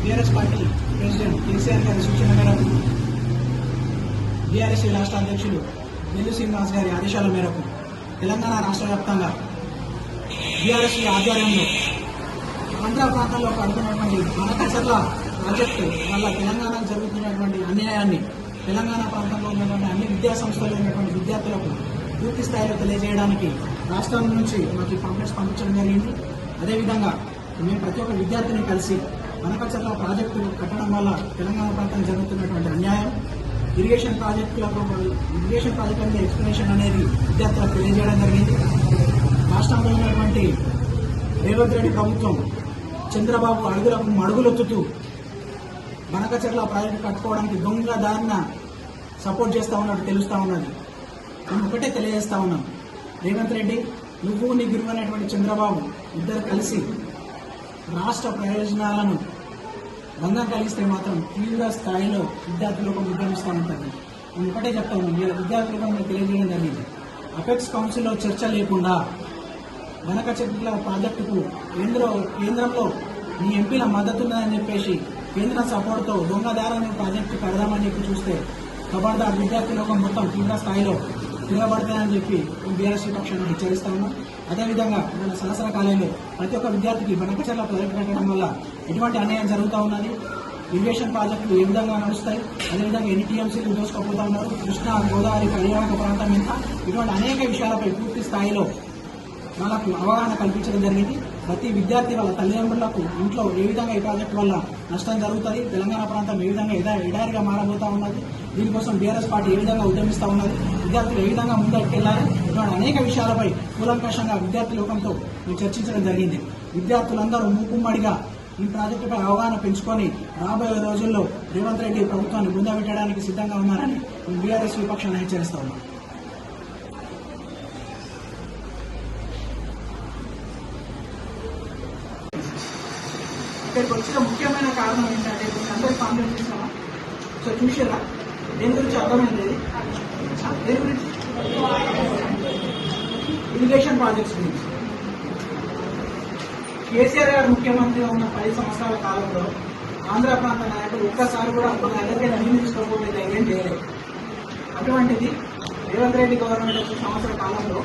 BRS party president KCR గారి సూచన మేరకు బీఆర్ఎస్ రాష్ట్ర అధ్యక్షులు నెల్లి శ్రీనివాస్ గారి ఆదేశాల మేరకు తెలంగాణ రాష్ట్ర వ్యాప్తంగా బీఆర్ఎస్ ఆధ్వర్యంలో ఆంధ్ర ప్రాంతంలో పడుతున్నటువంటి మనకచర్ల ప్రాజెక్టు వల్ల తెలంగాణకు జరుగుతున్నటువంటి అన్యాయాన్ని తెలంగాణ ప్రాంతంలో ఉన్నటువంటి అన్ని విద్యా సంస్థల్లో ఉన్నటువంటి విద్యార్థులకు పూర్తి స్థాయిలో తెలియజేయడానికి రాష్ట్రం నుంచి మాకు పాంప్లెట్స్ పంపించడం జరిగింది. అదేవిధంగా మేము ప్రతి ఒక్క విద్యార్థిని కలిసి మనకచర్ల ప్రాజెక్టు కట్టడం వల్ల తెలంగాణ ప్రాంతానికి జరుగుతున్నటువంటి అన్యాయం, ఇరిగేషన్ ప్రాజెక్టుల మీద ఎక్స్ప్లెనేషన్ అనేది విద్యార్థులకు తెలియజేయడం జరిగింది. రాష్ట్రంలో ఉన్నటువంటి రేవంత్ రెడ్డి ప్రభుత్వం చంద్రబాబు అడుగులకు మడుగులొత్తుతూ మనకచర్ల ప్రాజెక్టు కట్టుకోవడానికి దొంగ దారిన సపోర్ట్ చేస్తూ ఉన్నట్టు తెలుస్తూ ఉన్నది. మేము ఒకటే తెలియజేస్తా ఉన్నాం, రేవంత్ రెడ్డి నువ్వు నీ గురువు అనేటువంటి చంద్రబాబు ఇద్దరు కలిసి రాష్ట్ర ప్రయోజనాలను భంగం కలిగిస్తే మాత్రం తీవ్ర స్థాయిలో విద్యార్థులకు ఉద్యమిస్తూ ఉంటుంది. మేము ఒకటే చెప్తా ఉన్నాం, విద్యార్థులకు మేము తెలియజేయడం జరిగింది. అపెక్స్ కౌన్సిల్లో చర్చ లేకుండా మనకచర్ల ప్రాజెక్టుకు కేంద్రంలో నీ ఎంపీల మద్దతు ఉన్నదని చెప్పేసి కేంద్ర సపోర్ట్తో దొంగదారని ప్రాజెక్టు కడదామని చెప్పి చూస్తే ఖబర్దార్ విద్యార్థులకు మొత్తం తీవ్ర స్థాయిలో తిరగబడతాయని చెప్పి బీఆర్ఎస్ పక్షాన్ని హెచ్చరిస్తా ఉన్నాం. అదేవిధంగా మన సహస్ర కాలేజీలో ప్రతి ఒక్క విద్యార్థికి మనకచర్ల ప్రాజెక్టు పెట్టడం వల్ల ఎటువంటి అన్యాయం జరుగుతూ ఉన్నది, ఇరిగేషన్ ప్రాజెక్టులు ఏ విధంగా నడుస్తాయి, అదేవిధంగా ఎన్ని టీఎంసీలు దోచుకోపోతా ఉన్నారు, కృష్ణా గోదావరి పరివాహక ప్రాంతం ఎంత, ఇటువంటి అనేక విషయాలపై పూర్తి స్థాయిలో మనకు అవగాహన కల్పించడం జరిగింది. ప్రతి విద్యార్థి వాళ్ళ తల్లిదండ్రులకు ఇంట్లో ఏ విధంగా ఈ ప్రాజెక్టు వల్ల నష్టం జరుగుతుంది, తెలంగాణ ప్రాంతం ఏ విధంగా ఎడారిగా మారబోతా ఉన్నది, దీనికోసం బీఆర్ఎస్ పార్టీ ఏ విధంగా ఉద్యమిస్తూ ఉన్నది, విద్యార్థులు ఏ విధంగా ముందుకెళ్లాలి, ఇటువంటి అనేక విషయాలపై కూలంకషంగా విద్యార్థి లోకంతో మేము చర్చించడం జరిగింది. విద్యార్థులందరూ మూకుమ్మడిగా ఈ ప్రాజెక్టుపై అవగాహన పెంచుకొని రాబోయే రోజుల్లో రేవంత్ రెడ్డి ప్రభుత్వాన్ని బృందపెట్టడానికి సిద్ధంగా ఉన్నారని బీఆర్ఎస్ విపక్షాన్ని హెచ్చరిస్తా ఉన్నాం. ఇక్కడికి వచ్చిన ముఖ్యమైన కారణం ఏంటంటే అందరూ కాంప్లైంట్ చేస్తామా, సో చూసారా దేని గురించి అర్థమైంది, దేని గురించి ఇరిగేషన్ ప్రాజెక్ట్స్ గురించి. కేసీఆర్ గారు ముఖ్యమంత్రిగా ఉన్న 10 సంవత్సరాల కాలంలో ఆంధ్ర ప్రాంత నాయకులు ఒక్కసారి కూడా మన దగ్గర నీళ్ళు తీసుకోకపోతే ధైర్యం చేయలేదు. అటువంటిది రేవంత్ రెడ్డి గవర్నమెంట్ వచ్చిన సంవత్సరాల కాలంలో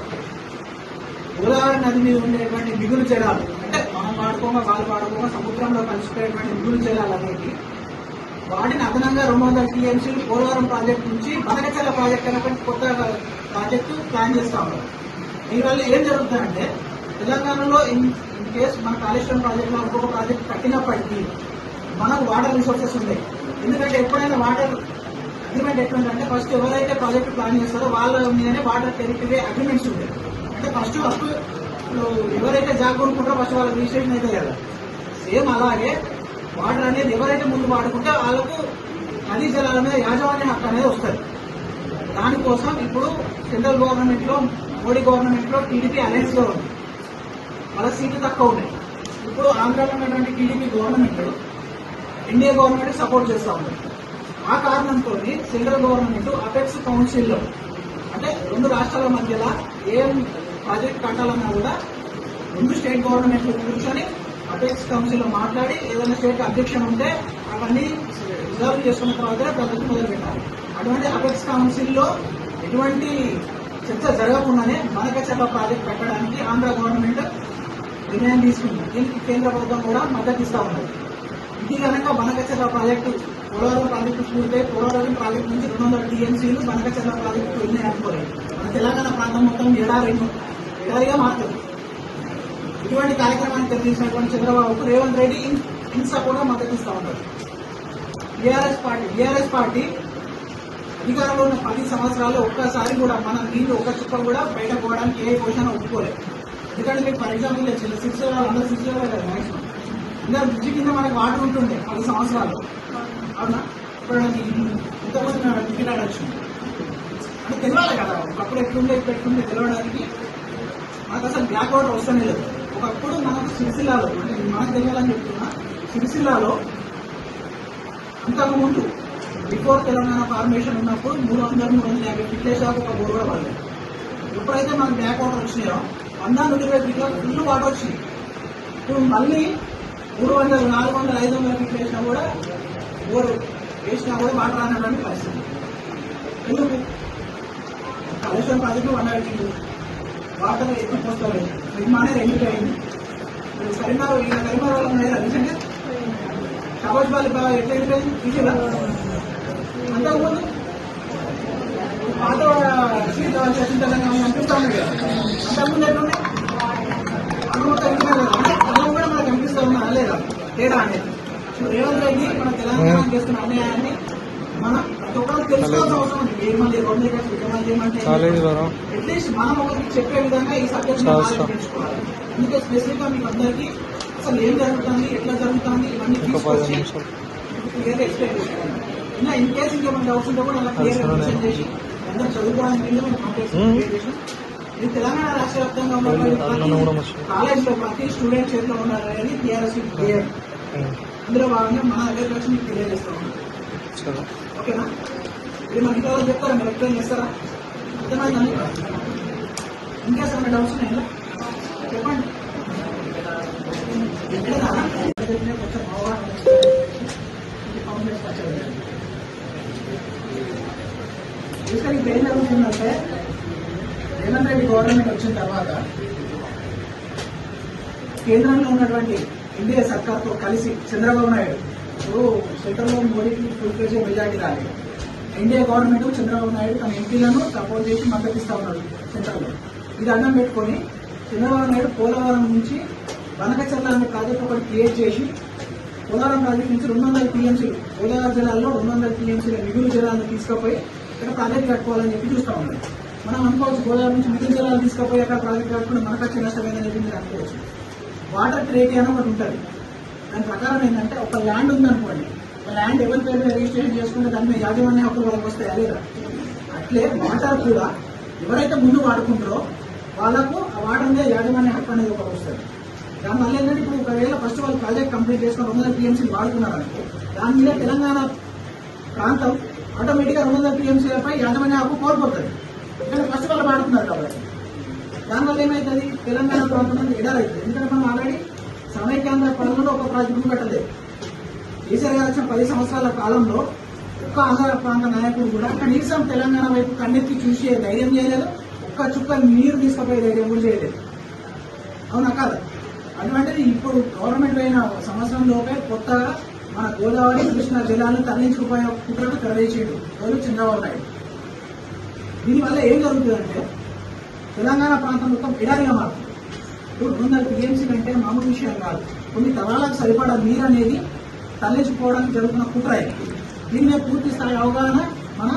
గోదావరి నది మీద ఉండేటువంటి మిగులు జలాలు, అంటే మనం వాడుకోగా వాళ్ళు వాడుకోగా సముద్రంలో కలిసిపోయేటువంటి మిగులు జలాలు అనేవి వాటిని అదనంగా 200 టీఎంసీలు పోలవరం ప్రాజెక్టు నుంచి మనకచర్ల ప్రాజెక్టు అనేటువంటి కొత్త ప్రాజెక్టు ప్లాన్ చేస్తా ఉన్నారు. దీనివల్ల ఏం జరుగుతుందంటే తెలంగాణలో ఇన్ కేసు మన కాళేశ్వరం ప్రాజెక్టులో ఇంకొక ప్రాజెక్టు కట్టినప్పటికీ మనకు వాటర్ రిసోర్సెస్ ఉంటాయి. ఎందుకంటే ఎప్పుడైనా వాటర్ అగ్రిమెంట్ ఎట్లుందంటే ఫస్ట్ ఎవరైతే ప్రాజెక్టు ప్లాన్ చేస్తారో వాళ్ళ మీదనే వాటర్ టెరిటరీ అగ్రిమెంట్స్ ఉంటాయి. అంటే ఫస్ట్ ఎవరైతే జాగ్ కొనుక్కుంటారో ఫస్ట్ వాళ్ళకి రిజిస్ట్రేషన్ అయితే కదా, సేమ్ అలాగే వాటర్ అనేది ఎవరైతే ముందు వాడుకుంటే వాళ్ళకు నదీ జలాల మీద యాజమాన్య హక్కు అనేది వస్తుంది. దానికోసం ఇప్పుడు సెంట్రల్ గవర్నమెంట్ లో మోడీ గవర్నమెంట్ లో టీడీపీ అలయన్స్ లో ఉంది, వాళ్ళ సీట్లు తక్కువ ఉన్నాయి. ఇప్పుడు ఆంధ్రాలో ఉన్నటువంటి TDP government NDA government support చేస్తూ ఉంది. ఆ కారణంతో సెంట్రల్ గవర్నమెంట్ అపెక్స్ కౌన్సిల్లో అంటే 2 రాష్ట్రాల మధ్యలో ఏం ప్రాజెక్ట్ కట్టాలన్నా కూడా 2 స్టేట్ గవర్నమెంట్లు కూర్చొని అపెక్స్ కౌన్సిల్లో మాట్లాడి ఏదైనా స్టేట్ అబ్జెక్షన్ ఉంటే అవన్నీ రిజర్వ్ చేసుకున్న తర్వాత ప్రాజెక్ట్ మొదలు పెట్టాలి. అటువంటి అపెక్స్ కౌన్సిల్లో ఎటువంటి చర్చ జరగకుండానే మనకచర్ల ప్రాజెక్ట్ పెట్టడానికి ఆంధ్ర గవర్నమెంట్ నిర్ణయం తీసుకుంది. దీనికి కేంద్ర ప్రభుత్వం కూడా మద్దతు ఇస్తా ఉన్నది. ఇది కనుక మనకచర్ల ప్రాజెక్టు పోలవరం ప్రాజెక్టు పూర్తయి పోలవరం ప్రాజెక్టు నుంచి 200 టీఎంసీలు మనకచర్ల ప్రాజెక్టు ఉన్నాయి అనుకోలేదు, మన తెలంగాణ ప్రాంతం మొత్తం ఎడారిగా మారుతుంది. ఇటువంటి కార్యక్రమాన్ని తెలియజేసినటువంటి చంద్రబాబుకు రేవంత్ రెడ్డి ఇన్ సపోర్ట్గా మద్దతు ఇస్తా ఉన్నారు. బీఆర్ఎస్ పార్టీ అధికారంలో ఉన్న 10 సంవత్సరాల్లో ఒక్కసారి కూడా మన నీళ్ళు ఒక్క చుక్క కూడా బయట పోవడానికి ఏ క్వశ్చన్ ఒప్పుకోలేదు. ఎందుకంటే మీకు ఫర్ ఎగ్జాంపుల్ వచ్చింది 6 లెవెల్ అందరూ 6 లెవెల్ కదా మ్యాక్సిమం అందరూ బ్రిడ్జి కింద మనకి వాటర్ ఉంటుండే 10 సంవత్సరాలు. అవునా, ఇప్పుడు ఇంతమంది టికెట్ ఆడొచ్చింది అంటే తెలియాలి కదా, ఒకప్పుడు ఎట్లుండే ఇప్పుడు ఎట్లుండే తెలియడానికి. మనకు అసలు బ్లాక్ వాటర్ వస్తూనే లేదు. ఒకప్పుడు మనకు సిరిసిల్లాలో అంటే మనకు తెలియాలని చెప్తున్నా, సిరిసిల్లాలో అంతకుముందు బిఫోర్ తెలంగాణ ఫార్మేషన్ ఉన్నప్పుడు 300-350 ఫీట్ల దాకా ఒక బోర్ కూడా పడలేదు. ఎప్పుడైతే మనకు బ్లాక్ వాటర్ వచ్చినాయో 100-120 ఫీట్ల ఫుల్ వాటర్ వచ్చినాయి. ఇప్పుడు మళ్ళీ 300, 400, 500 ఫీట్లు వేసినా కూడా బోరు వేసినా కూడా వాటర్ రానటువంటి పరిస్థితి. ఎందుకు? కాళేశ్వరం ప్రాజెక్టు 100 ఫీట్లు వాటర్ ఎక్కువ పోస్తారు. నిర్మాణం ఎందుకు అయింది? కరీంనగర్ వాళ్ళు ఉన్నాయా నిజంగా? షాబాజ్ బాలి ఎట్లా వెళ్ళిపోయింది తీసేలా? అంతకుముందు పాత సీట్లు చేసిన తెలంగాణ కనిపిస్తా ఉన్నాయి కదా, అంతకుముందు ఎట్లున్నాయి? మొత్తం తెలంగాణ కూడా మనకు కనిపిస్తా ఉన్నా లేదా తేడా అనేది. రేవంత్ రెడ్డి మన తెలంగాణ చేస్తున్న అన్యాయాన్ని మనం ప్రతి ఒక్కరు తెలుసుకోవాల్సిన అవసరం ఉంది. ఏమంది రోడ్డు ఏమంటే అట్లీస్ట్ మనం ఒకరికి చెప్పే విధంగా ఈ సబ్జెక్ట్ తెలుసుకోవాలి. అందుకే స్పెసిఫిక్ గా మీకు అందరికీ అసలు ఏం జరుగుతుంది, ఎట్లా జరుగుతుంది ఇవన్నీ తీసుకొచ్చి క్లియర్ ఎక్స్ప్లెయిన్ చేసుకోవాలి. ఇంకా ఇన్ కేసు ఇంకేమైనా డౌట్స్ ఉంటే కూడా అలా క్లియర్ ఎక్స్ప్లెయిన్ చేసి అందరూ చదువుకోవడానికి మేము క్లియర్ చేసాం. ఇది తెలంగాణ రాష్ట్ర వ్యాప్తంగా ఉన్న కాలేజ్ లో ప్రతి స్టూడెంట్ చేతిలో ఉన్నారనేది టీఆర్ఎస్ క్లియర్. అందులో భాగంగా మన దగ్గర వచ్చి మీకు క్లియర్ చేస్తా ఉన్నాం. ఓకేనా? ఇది మన ఇంట్లో చెప్తారా, మీరు ఎక్స్ప్లెయిన్ చేస్తారా? అర్థమైందండి? ఇంకేమైనా డౌట్స్ ఉన్నాయా చెప్పండి. ఇక్కడ ఇప్పుడు ఏం జరుగుతుందంటే రేవంత్ రెడ్డి గవర్నమెంట్ వచ్చిన తర్వాత కేంద్రంలో ఉన్నటువంటి ఎన్డీఏ సర్కార్తో కలిసి చంద్రబాబు నాయుడు ఇప్పుడు సెంట్రల్లో మోడీకి ఫుల్ ప్లేజ్ మెజార్టీ రాలేదు. ఎన్డీఏ గవర్నమెంట్ చంద్రబాబు నాయుడు తన ఎంపీలను సపోర్ట్ చేసి మద్దతు ఇస్తా ఉన్నాడు సెంట్రల్లో. ఇది అడ్డం పెట్టుకొని చంద్రబాబు నాయుడు పోలవరం నుంచి వనకచర్ల అనే ప్రాజెక్ట్ ఒకటి క్రియేట్ చేసి పోలవరం ప్రాజెక్ట్ నుంచి 200 టీఎంసీలు గోదావరి జిల్లాలో 200 టీఎంసీల మిగులు జలాలను తీసుకుపోయి ఇక్కడ ప్రాజెక్ట్ కట్టుకోవాలని చెప్పి చూస్తా ఉన్నాడు. మనం అనుకోవచ్చు గోదావరి నుంచి మిగులు జలాలు తీసుకుపోయి అక్కడ ప్రాజెక్ట్ కట్టుకుని మనకు వచ్చే నష్టమేదని చెప్పి మీరు అనుకోవచ్చు. వాటర్ ట్రేటీ అని ఒకటి ఉంటుంది. దాని ప్రకారం ఏంటంటే ఒక ల్యాండ్ ఉందనుకోండి, ఒక ల్యాండ్ ఎవరి పేరు మీద రిజిస్ట్రేషన్ చేసుకుంటే దాని మీద యాజమాన్య హక్కులు వాళ్ళకి వస్తాయి లేదా? అట్లే వాటర్ కూడా ఎవరైతే ముందు వాడుకుంటారో వాళ్ళకు ఆ వాటర్ మీద యాజమాన్య హక్కు అనేది ఒకటి వస్తుంది. దానివల్ల ఏంటంటే ఇప్పుడు ఒకవేళ ఫస్ట్ వాళ్ళు ప్రాజెక్ట్ కంప్లీట్ చేసుకుని 200 టీఎంసీలు వాడుకున్నారంటే దాని మీద తెలంగాణ ప్రాంతం ఆటోమేటిక్గా 200 టీఎంసీలపై యాజమాన్య హక్కు కోల్పోతుంది. ఎందుకంటే ఫస్ట్ వాళ్ళు వాడుతున్నారు కాబట్టి. దానివల్ల ఏమవుతుంది? తెలంగాణ ప్రాంతం ఎడారైతుంది. ఎందుకంటే మనం ఆల్రెడీ సమైక్యాంధ్ర పాలనలో ఒక ప్రాజెక్టు పెట్టలేదు. కేసీఆర్ గారు వచ్చిన 10 సంవత్సరాల కాలంలో ఒక్క ఆంధ్ర ప్రాంత నాయకుడు కూడా కనీసం తెలంగాణ వైపు కన్నెత్తి చూసే ధైర్యం చేయలేదు. ఒక్క చుక్క నీరు తీసుకుపోయే ధైర్యం కూడా చేయలేదు. అవునా కాదు? అటువంటిది ఇప్పుడు గవర్నమెంట్ అయిన సంవత్సరం లోపే కొత్తగా మన గోదావరి కృష్ణా జిల్లాలను తరలించుకుపోయే కుట్రకు తెరవేసేడు ఎవరు? చంద్రబాబు నాయుడు. దీనివల్ల ఏం జరుగుతుందంటే తెలంగాణ ప్రాంతం మొత్తం ఎడారిగా మారుతుంది. ఇప్పుడు 200 టీఎంసీలు అంటే మామూలు విషయం కాదు. కొన్ని తరాలకు సరిపడా నీరు అనేది తరలించుకోవడానికి జరుగుతున్న కుట్ర. దీని మీద పూర్తి స్థాయి అవగాహన మన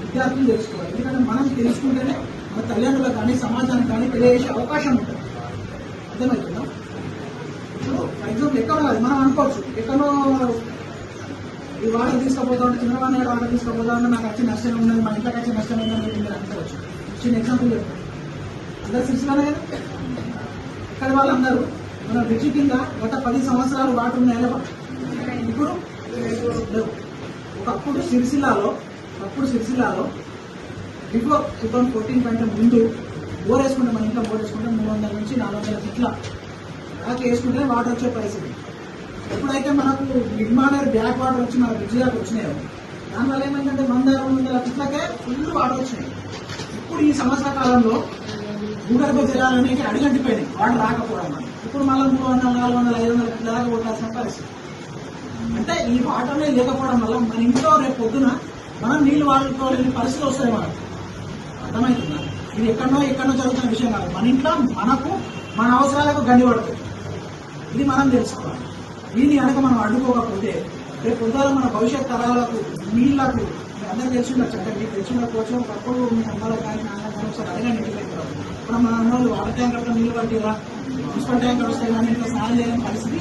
విద్యార్థులు తెలుసుకోవాలి. ఎందుకంటే మనం తెలుసుకుంటేనే మన తల్లిదండ్రులకు కానీ సమాజానికి కానీ తెలియజేసే అవకాశం ఉంటుంది. అర్థమవుతుందా? ఇప్పుడు ఫర్ ఎగ్జాంపుల్ ఎక్కడో కాదు, మనం అనుకోవచ్చు ఎక్కడో ఈ వాటర్ తీసుకుపోతా ఉంటే చంద్రబాబు నాయుడు వాటర్ తీసుకుపోతా ఉంటే నాకు వచ్చే నష్టం ఉన్నది, మా ఇంట్లోకి వచ్చే నష్టం ఏంటని మీరు అనుకోవచ్చు. చిన్న ఎగ్జాంపుల్ చెప్తాను. అందరు సిరిసిలోనే కదా, ఇక్కడ వాళ్ళందరూ మన బ్రిడ్జి కింద గత 10 సంవత్సరాలు వాటర్ ఉన్నాయా? ఇప్పుడు లేవు. ఒకప్పుడు సిరిసిల్లాలో బిఫోర్ 2014 కంటే ముందు బోర్ వేసుకుంటే మన ఇంట్లో బోర్ వేసుకుంటే 300 నుంచి 400 ఫీట్ల దాకా వేసుకుంటే వాటర్ వచ్చే పరిస్థితి. ఎప్పుడైతే మనకు మిడ్మానర్ బ్యాక్ వాటర్ వచ్చి మన బ్రిడ్జి దాకా వచ్చినాయో దానివల్ల ఏమైందంటే 100-200 ఫీట్లకే ఫుల్ వాటర్ వచ్చినాయి. ఇప్పుడు ఈ సంవత్సర కాలంలో భూగర్భ జలాలు అనేవి అడిగంటిపోయినాయి వాటర్ రాకపోవడం వల్ల. ఇప్పుడు మళ్ళీ 300, 400, 500 ఫీట్ల దాకా కొట్టాల్సిన పరిస్థితి. అంటే ఈ వాటర్నే లేకపోవడం వల్ల మన ఇంట్లో రేపు పొద్దున మనం నీళ్లు వాడుకోలేని పరిస్థితి వస్తాయి మనకు. అర్థమవుతుందా? ఇది ఎక్కడో జరుగుతున్న విషయం కాదు. మన ఇంట్లో మనకు మన అవసరాలకు గండి పడుతుంది. ఇది మనం తెలుసుకోవాలి. దీన్ని కనుక మనం అడ్డుకోకపోతే రేపు పొద్దున మన భవిష్యత్ తరాలకు నీళ్లకు అందరూ తెలిసిండొచ్చు. అంటే మీకు తెలిసిండకపోవచ్చు. ఒకప్పుడు మీ అమ్మలకు కానీ నాన్న కానీ ఒకసారి అడిగా ఇంటికి ఇప్పుడు మన అన్నోళ్ళు వాటర్ ట్యాంకర్తో నీళ్లు పట్టిరా, మున్సిపల్ ట్యాంకర్ వస్తాయి కానీ ఇంట్లో స్నానం చేయని పరిస్థితి